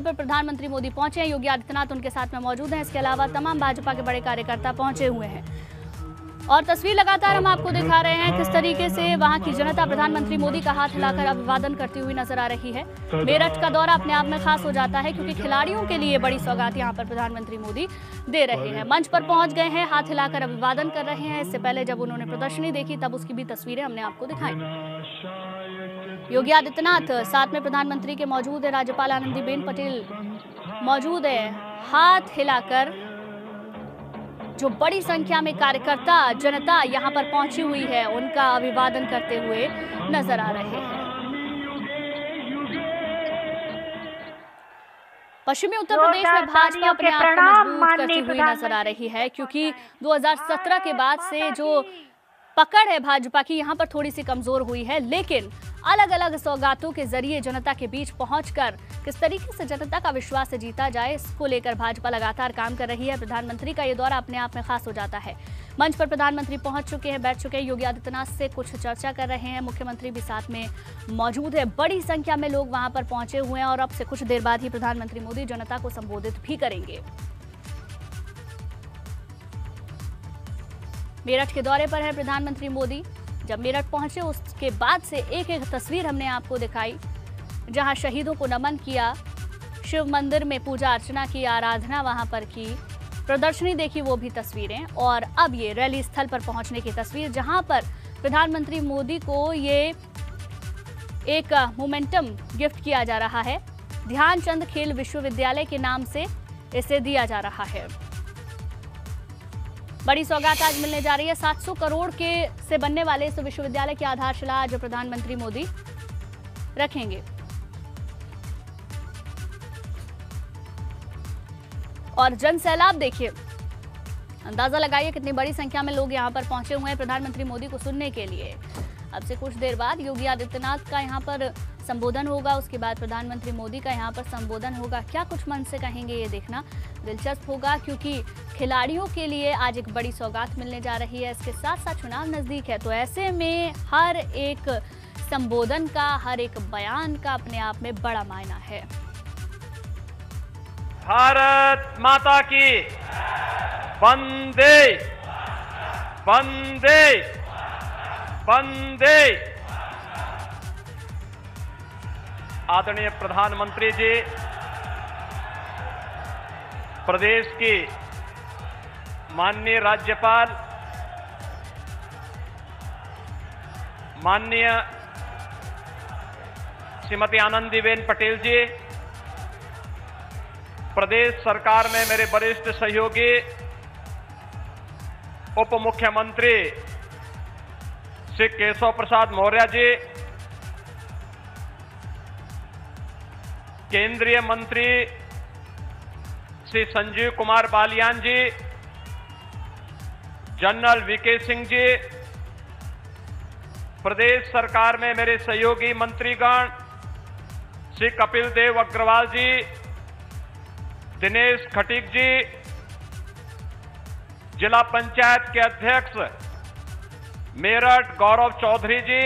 पर प्रधानमंत्री मोदी पहुंचे हैं। योगी आदित्यनाथ उनके साथ में मौजूद हैं। इसके अलावा तमाम भाजपा के बड़े कार्यकर्ता पहुंचे हुए हैं और तस्वीर लगातार हम आपको दिखा रहे हैं किस तरीके से वहां की जनता प्रधानमंत्री मोदी का हाथ हिलाकर अभिवादन करती हुई नजर आ रही है। मेरठ का दौरा अपने आप में खास हो जाता है क्योंकि खिलाड़ियों के लिए बड़ी सौगात यहां पर प्रधानमंत्री मोदी दे रहे हैं। मंच पर पहुंच गए हैं, हाथ हिलाकर अभिवादन कर रहे हैं। इससे पहले जब उन्होंने प्रदर्शनी देखी तब उसकी भी तस्वीरें हमने आपको दिखाई। योगी आदित्यनाथ साथ में प्रधानमंत्री के मौजूद है, राज्यपाल आनंदीबेन पटेल मौजूद है। हाथ हिलाकर जो बड़ी संख्या में कार्यकर्ता जनता यहां पर पहुंची हुई है उनका अभिवादन करते हुए नजर आ रहे हैं। पश्चिमी उत्तर प्रदेश में भाजपा अपने आप को मजबूत करती हुई नजर आ रही है क्योंकि 2017 के बाद से जो पकड़ है भाजपा की यहां पर थोड़ी सी कमजोर हुई है, लेकिन अलग अलग सौगातों के जरिए जनता के बीच पहुंचकर किस तरीके से जनता का विश्वास जीता जाए इसको लेकर भाजपा लगातार काम कर रही है। प्रधानमंत्री का ये दौरा अपने आप में खास हो जाता है। मंच पर प्रधानमंत्री पहुंच चुके हैं, बैठ चुके हैं। योगी आदित्यनाथ से कुछ चर्चा कर रहे हैं, मुख्यमंत्री भी साथ में मौजूद है। बड़ी संख्या में लोग वहां पर पहुंचे हुए हैं और अब से कुछ देर बाद ही प्रधानमंत्री मोदी जनता को संबोधित भी करेंगे। मेरठ के दौरे पर है प्रधानमंत्री मोदी। जब मेरठ पहुंचे उसके बाद से एक एक तस्वीर हमने आपको दिखाई, जहां शहीदों को नमन किया, शिव मंदिर में पूजा अर्चना की, आराधना वहां पर की, प्रदर्शनी देखी, वो भी तस्वीरें। और अब ये रैली स्थल पर पहुंचने की तस्वीर, जहां पर प्रधानमंत्री मोदी को ये एक मोमेंटम गिफ्ट किया जा रहा है। ध्यानचंद खेल विश्वविद्यालय के नाम से इसे दिया जा रहा है। बड़ी सौगात आज मिलने जा रही है। 700 करोड़ के से बनने वाले इस विश्वविद्यालय की आधारशिला आज प्रधानमंत्री मोदी रखेंगे। और जन सैलाब देखिए, अंदाजा लगाइए कितनी बड़ी संख्या में लोग यहां पर पहुंचे हुए हैं प्रधानमंत्री मोदी को सुनने के लिए। अब से कुछ देर बाद योगी आदित्यनाथ का यहां पर संबोधन होगा, उसके बाद प्रधानमंत्री मोदी का यहां पर संबोधन होगा। क्या कुछ मन से कहेंगे ये देखना दिलचस्प होगा क्योंकि खिलाड़ियों के लिए आज एक बड़ी सौगात मिलने जा रही है। इसके साथ साथ चुनाव नजदीक है, तो ऐसे में हर एक संबोधन का, हर एक बयान का अपने आप में बड़ा मायना है। भारत माता की वंदे वंदे वंदे। आदरणीय प्रधानमंत्री जी, प्रदेश की माननीय राज्यपाल, माननीय श्रीमती आनंदीबेन पटेल जी, प्रदेश सरकार में मेरे वरिष्ठ सहयोगी उप मुख्यमंत्री श्री केशव प्रसाद मौर्य जी, केंद्रीय मंत्री श्री संजीव कुमार बालियान जी, जनरल वीके सिंह जी, प्रदेश सरकार में मेरे सहयोगी मंत्रीगण श्री कपिल देव अग्रवाल जी, दिनेश खटीक जी, जिला पंचायत के अध्यक्ष मेरठ गौरव चौधरी जी,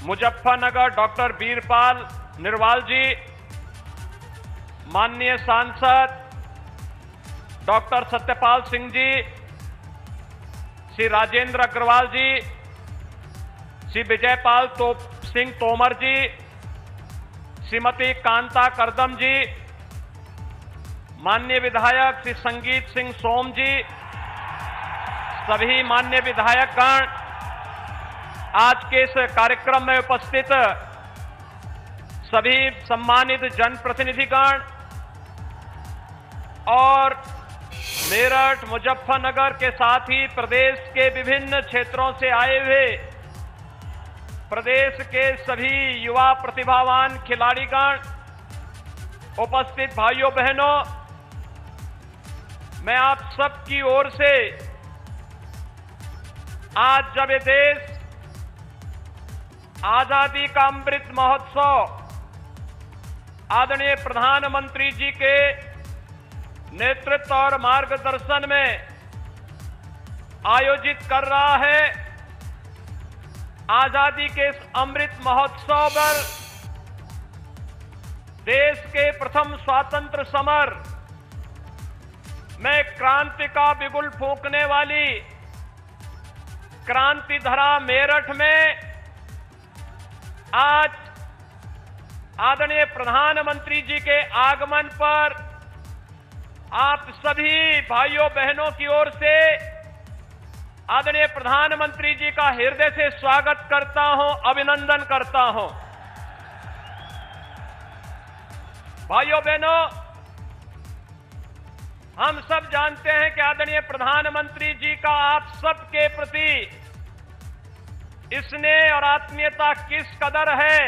मुजफ्फरनगर डॉक्टर वीरपाल निरवाल जी, माननीय सांसद डॉक्टर सत्यपाल सिंह जी, श्री राजेंद्र अग्रवाल जी, श्री विजयपाल सिंह तोमर जी, श्रीमती कांता करदम जी, माननीय विधायक श्री संगीत सिंह सोम जी, सभी माननीय विधायकगण, आज के इस कार्यक्रम में उपस्थित सभी सम्मानित जनप्रतिनिधिगण और मेरठ, मुजफ्फरनगर के साथ ही प्रदेश के विभिन्न क्षेत्रों से आए हुए प्रदेश के सभी युवा प्रतिभावान खिलाड़ीगण, उपस्थित भाइयों बहनों, मैं आप सबकी ओर से आज जब ये देश आजादी का अमृत महोत्सव आदरणीय प्रधानमंत्री जी के नेतृत्व और मार्गदर्शन में आयोजित कर रहा है, आजादी के इस अमृत महोत्सव पर देश के प्रथम स्वतंत्र समर में क्रांति का बिगुल फूंकने वाली क्रांति धरा मेरठ में आज आदरणीय प्रधानमंत्री जी के आगमन पर आप सभी भाइयों बहनों की ओर से आदरणीय प्रधानमंत्री जी का हृदय से स्वागत करता हूं, अभिनंदन करता हूं। भाइयों बहनों, हम सब जानते हैं कि आदरणीय प्रधानमंत्री जी का आप सबके प्रति स्नेह और आत्मीयता किस कदर है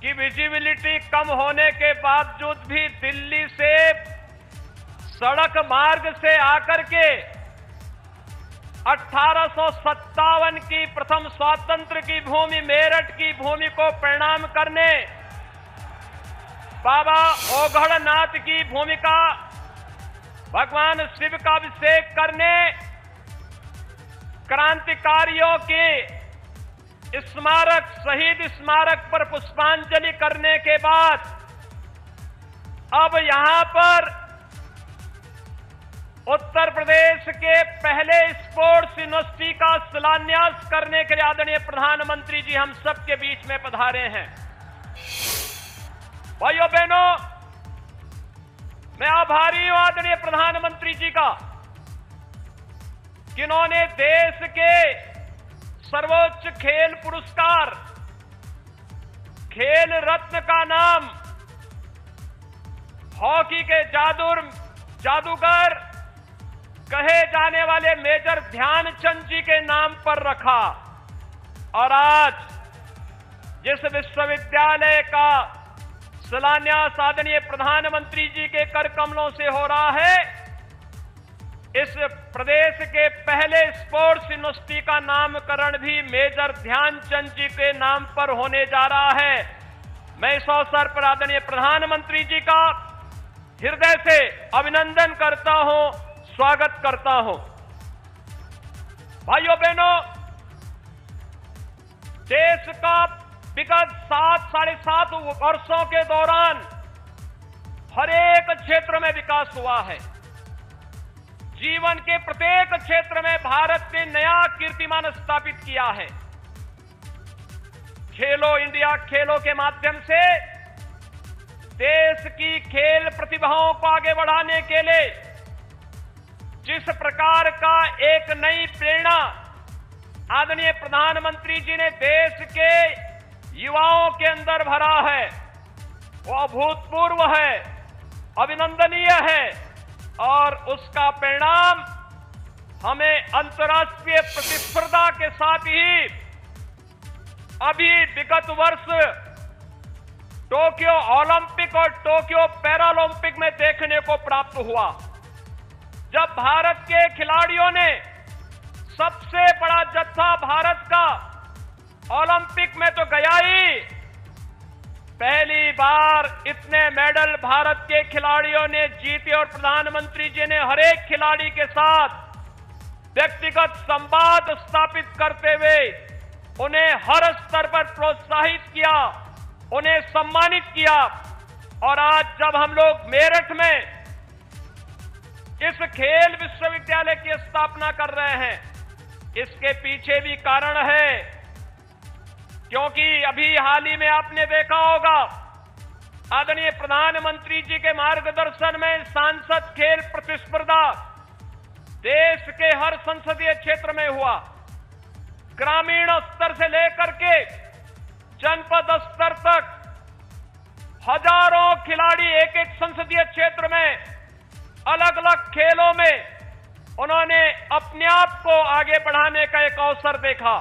कि विजिबिलिटी कम होने के बावजूद भी दिल्ली से सड़क मार्ग से आकर के 1857 की प्रथम स्वातंत्र की भूमि मेरठ की भूमि को प्रणाम करने, बाबा ओघड़नाथ की भूमि का भगवान शिव का अभिषेक करने, क्रांतिकारियों के स्मारक शहीद स्मारक पर पुष्पांजलि करने के बाद अब यहां पर उत्तर प्रदेश के पहले स्पोर्ट्स यूनिवर्सिटी का शिलान्यास करने के लिए आदरणीय प्रधानमंत्री जी हम सबके बीच में पधारे हैं। भाइयों बहनों, मैं आभारी हूं आदरणीय प्रधानमंत्री जी का, जिन्होंने देश के सर्वोच्च खेल पुरस्कार खेल रत्न का नाम हॉकी के जादूगर कहे जाने वाले मेजर ध्यानचंद जी के नाम पर रखा। और आज जिस विश्वविद्यालय का शिलान्यास आदरणीय प्रधानमंत्री जी के कर कमलों से हो रहा है, इस प्रदेश के पहले स्पोर्ट्स यूनिवर्सिटी का नामकरण भी मेजर ध्यानचंद जी के नाम पर होने जा रहा है। मैं इस अवसर पर आदरणीय प्रधानमंत्री जी का हृदय से अभिनंदन करता हूं, स्वागत करता हूं। भाइयों बहनों, देश का विगत 7-7.5 वर्षों के दौरान हर एक क्षेत्र में विकास हुआ है। जीवन के प्रत्येक क्षेत्र में भारत ने नया कीर्तिमान स्थापित किया है। खेलो इंडिया खेलों के माध्यम से देश की खेल प्रतिभाओं को आगे बढ़ाने के लिए जिस प्रकार का एक नई प्रेरणा आदरणीय प्रधानमंत्री जी ने देश के युवाओं के अंदर भरा है, वो अभूतपूर्व है, अभिनंदनीय है। और उसका परिणाम हमें अंतर्राष्ट्रीय प्रतिस्पर्धा के साथ ही अभी विगत वर्ष टोक्यो ओलंपिक और टोक्यो पैरालंपिक में देखने को प्राप्त हुआ, जब भारत के खिलाड़ियों ने सबसे बड़ा जत्था भारत का ओलंपिक में तो गया ही, पहली बार इतने मेडल भारत के खिलाड़ियों ने जीते और प्रधानमंत्री जी ने हर एक खिलाड़ी के साथ व्यक्तिगत संवाद स्थापित करते हुए उन्हें हर स्तर पर प्रोत्साहित किया, उन्हें सम्मानित किया। और आज जब हम लोग मेरठ में इस खेल विश्वविद्यालय की स्थापना कर रहे हैं, इसके पीछे भी कारण है, क्योंकि अभी हाल ही में आपने देखा होगा आदरणीय प्रधानमंत्री जी के मार्गदर्शन में सांसद खेल प्रतिस्पर्धा देश के हर संसदीय क्षेत्र में हुआ। ग्रामीण स्तर से लेकर के जनपद स्तर तक हजारों खिलाड़ी एक एक संसदीय क्षेत्र में अलग अलग खेलों में उन्होंने अपने आप को आगे बढ़ाने का एक अवसर देखा।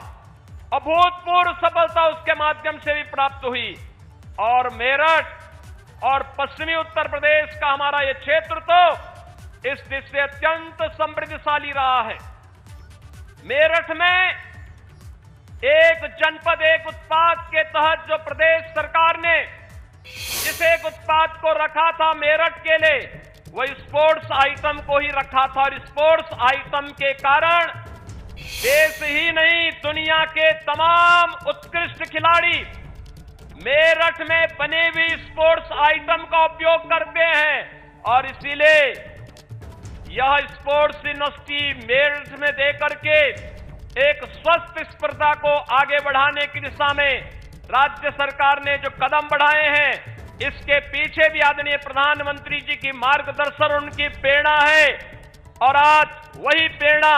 अभूतपूर्व सफलता उसके माध्यम से भी प्राप्त हुई। और मेरठ और पश्चिमी उत्तर प्रदेश का हमारा ये क्षेत्र तो इस दृष्टि से अत्यंत समृद्धशाली रहा है। मेरठ में एक जनपद एक उत्पाद के तहत जो प्रदेश सरकार ने जिस एक उत्पाद को रखा था मेरठ के लिए, वो स्पोर्ट्स आइटम को ही रखा था। और स्पोर्ट्स आइटम के कारण देश ही नहीं दुनिया के तमाम उत्कृष्ट खिलाड़ी मेरठ में बनी हुई स्पोर्ट्स आइटम का उपयोग करते हैं और इसीलिए यह स्पोर्ट्स यूनिवर्सिटी मेरठ में देकर के एक स्वस्थ स्पर्धा को आगे बढ़ाने की दिशा में राज्य सरकार ने जो कदम बढ़ाए हैं, इसके पीछे भी आदरणीय प्रधानमंत्री जी की मार्गदर्शन, उनकी प्रेरणा है। और आज वही प्रेरणा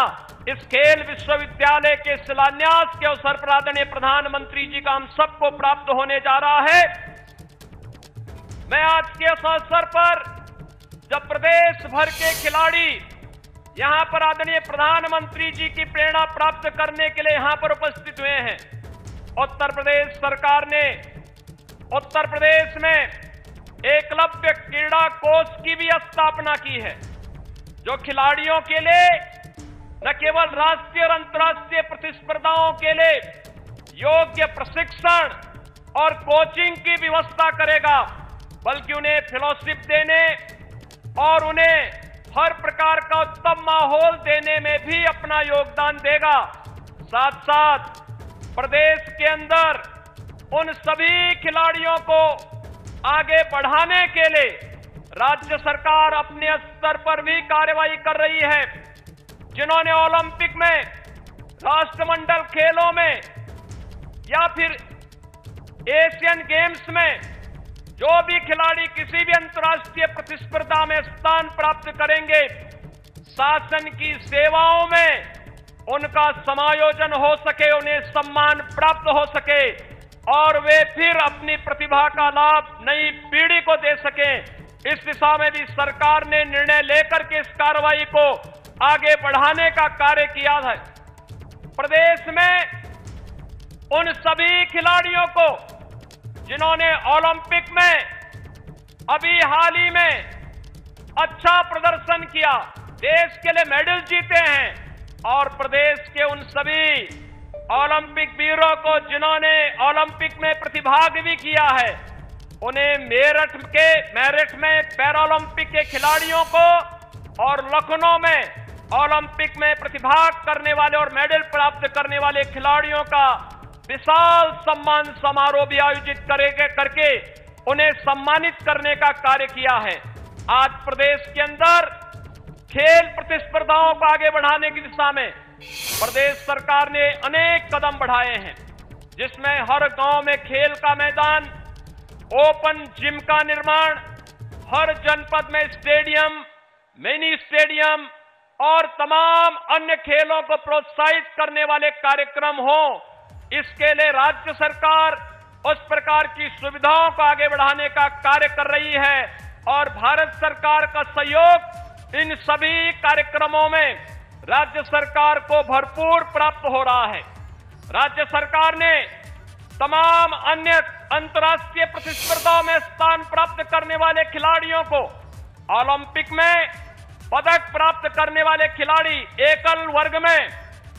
इस खेल विश्वविद्यालय के शिलान्यास के अवसर पर आदरणीय प्रधानमंत्री जी का हम सबको प्राप्त होने जा रहा है। मैं आज के इस अवसर पर जब प्रदेश भर के खिलाड़ी यहां पर आदरणीय प्रधानमंत्री जी की प्रेरणा प्राप्त करने के लिए यहां पर उपस्थित हुए हैं, उत्तर प्रदेश सरकार ने उत्तर प्रदेश में एकलव्य क्रीड़ा कोष की भी स्थापना की है, जो खिलाड़ियों के लिए न केवल राष्ट्रीय और अंतर्राष्ट्रीय प्रतिस्पर्धाओं के लिए योग्य प्रशिक्षण और कोचिंग की व्यवस्था करेगा, बल्कि उन्हें फेलोशिप देने और उन्हें हर प्रकार का उत्तम माहौल देने में भी अपना योगदान देगा। साथ साथ प्रदेश के अंदर उन सभी खिलाड़ियों को आगे बढ़ाने के लिए राज्य सरकार अपने स्तर पर भी कार्रवाई कर रही है। जिन्होंने ओलंपिक में, राष्ट्रमंडल खेलों में या फिर एशियन गेम्स में जो भी खिलाड़ी किसी भी अंतर्राष्ट्रीय प्रतिस्पर्धा में स्थान प्राप्त करेंगे, शासन की सेवाओं में उनका समायोजन हो सके, उन्हें सम्मान प्राप्त हो सके और वे फिर अपनी प्रतिभा का लाभ नई पीढ़ी को दे सकें। इस दिशा में भी सरकार ने निर्णय लेकर के इस कार्रवाई को आगे बढ़ाने का कार्य किया है। प्रदेश में उन सभी खिलाड़ियों को जिन्होंने ओलंपिक में अभी हाल ही में अच्छा प्रदर्शन किया, देश के लिए मेडल जीते हैं, और प्रदेश के उन सभी ओलंपिक वीरों को जिन्होंने ओलंपिक में प्रतिभाग भी किया है, उन्हें मेरठ में पैरालंपिक के खिलाड़ियों को और लखनऊ में ओलंपिक में प्रतिभाग करने वाले और मेडल प्राप्त करने वाले खिलाड़ियों का विशाल सम्मान समारोह भी आयोजित करके उन्हें सम्मानित करने का कार्य किया है। आज प्रदेश के अंदर खेल प्रतिस्पर्धाओं को आगे बढ़ाने की दिशा में प्रदेश सरकार ने अनेक कदम बढ़ाए हैं, जिसमें हर गांव में खेल का मैदान, ओपन जिम का निर्माण, हर जनपद में स्टेडियम, मिनी स्टेडियम और तमाम अन्य खेलों को प्रोत्साहित करने वाले कार्यक्रम हो। इसके लिए राज्य सरकार उस प्रकार की सुविधाओं को आगे बढ़ाने का कार्य कर रही है और भारत सरकार का सहयोग इन सभी कार्यक्रमों में राज्य सरकार को भरपूर प्राप्त हो रहा है। राज्य सरकार ने तमाम अन्य अंतर्राष्ट्रीय प्रतिस्पर्धाओं में स्थान प्राप्त करने वाले खिलाड़ियों को, ओलंपिक में पदक प्राप्त करने वाले खिलाड़ी एकल वर्ग में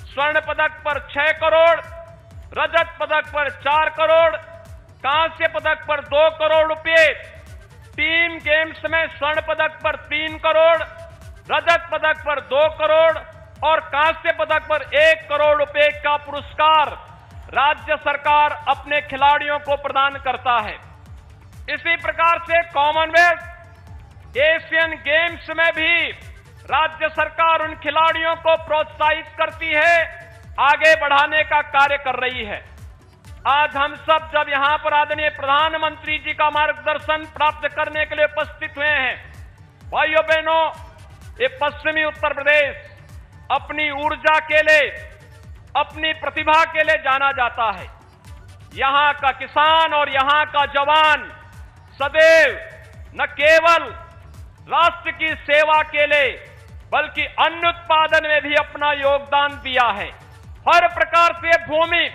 स्वर्ण पदक पर 6 करोड़, रजत पदक पर 4 करोड़, कांस्य पदक पर 2 करोड़ रुपए, टीम गेम्स में स्वर्ण पदक पर 3 करोड़, रजत पदक पर 2 करोड़ और कांस्य पदक पर 1 करोड़ रुपए का पुरस्कार राज्य सरकार अपने खिलाड़ियों को प्रदान करता है। इसी प्रकार से कॉमनवेल्थ, एशियन गेम्स में भी राज्य सरकार उन खिलाड़ियों को प्रोत्साहित करती है, आगे बढ़ाने का कार्य कर रही है। आज हम सब जब यहां पर आदरणीय प्रधानमंत्री जी का मार्गदर्शन प्राप्त करने के लिए उपस्थित हुए हैं, भाइयों बहनों, ये पश्चिमी उत्तर प्रदेश अपनी ऊर्जा के लिए, अपनी प्रतिभा के लिए जाना जाता है। यहां का किसान और यहां का जवान सदैव न केवल राष्ट्र की सेवा के लिए बल्कि अन्न उत्पादन में भी अपना योगदान दिया है। हर प्रकार से भूमि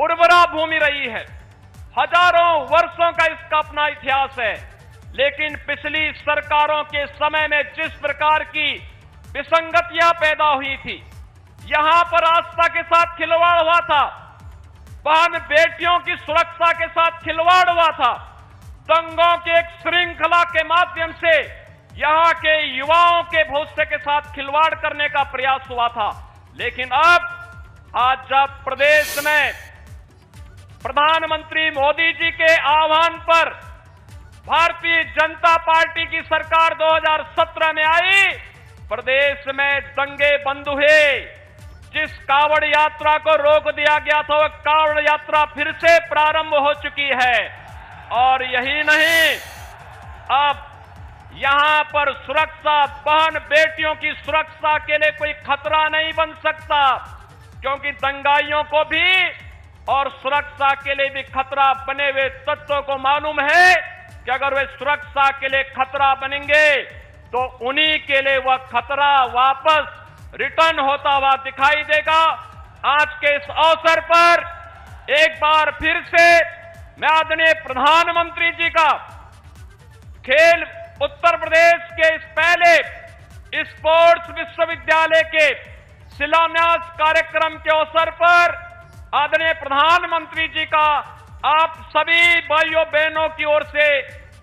उर्वरा भूमि रही है, हजारों वर्षों का इसका अपना इतिहास है, लेकिन पिछली सरकारों के समय में जिस प्रकार की विसंगतियां पैदा हुई थी, यहां पर आस्था के साथ खिलवाड़ हुआ था, बहन बेटियों की सुरक्षा के साथ खिलवाड़ हुआ था, दंगों के एक श्रृंखला के माध्यम से यहां के युवाओं के भविष्य के साथ खिलवाड़ करने का प्रयास हुआ था। लेकिन अब आज जब प्रदेश में प्रधानमंत्री मोदी जी के आह्वान पर भारतीय जनता पार्टी की सरकार 2017 में आई, प्रदेश में दंगे बंद हुए। जिस कांवड़ यात्रा को रोक दिया गया था, वह कांवड़ यात्रा फिर से प्रारंभ हो चुकी है। और यही नहीं, अब यहां पर सुरक्षा, बहन बेटियों की सुरक्षा के लिए कोई खतरा नहीं बन सकता, क्योंकि दंगाइयों को भी और सुरक्षा के लिए भी खतरा बने हुए तत्वों को मालूम है कि अगर वे सुरक्षा के लिए खतरा बनेंगे तो उन्हीं के लिए वह खतरा वापस रिटर्न होता हुआ दिखाई देगा। आज के इस अवसर पर एक बार फिर से मैं आदरणीय प्रधानमंत्री जी का खेल उत्तर प्रदेश के इस पहले स्पोर्ट्स विश्वविद्यालय के शिलान्यास कार्यक्रम के अवसर पर आदरणीय प्रधानमंत्री जी का आप सभी भाइयों बहनों की ओर से,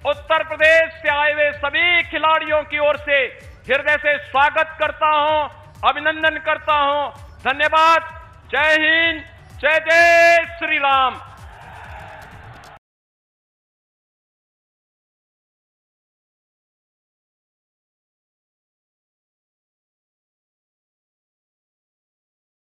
उत्तर प्रदेश से आए हुए सभी खिलाड़ियों की ओर से हृदय से स्वागत करता हूं, अभिनंदन करता हूं। धन्यवाद। जय हिंद, जय जय श्री राम।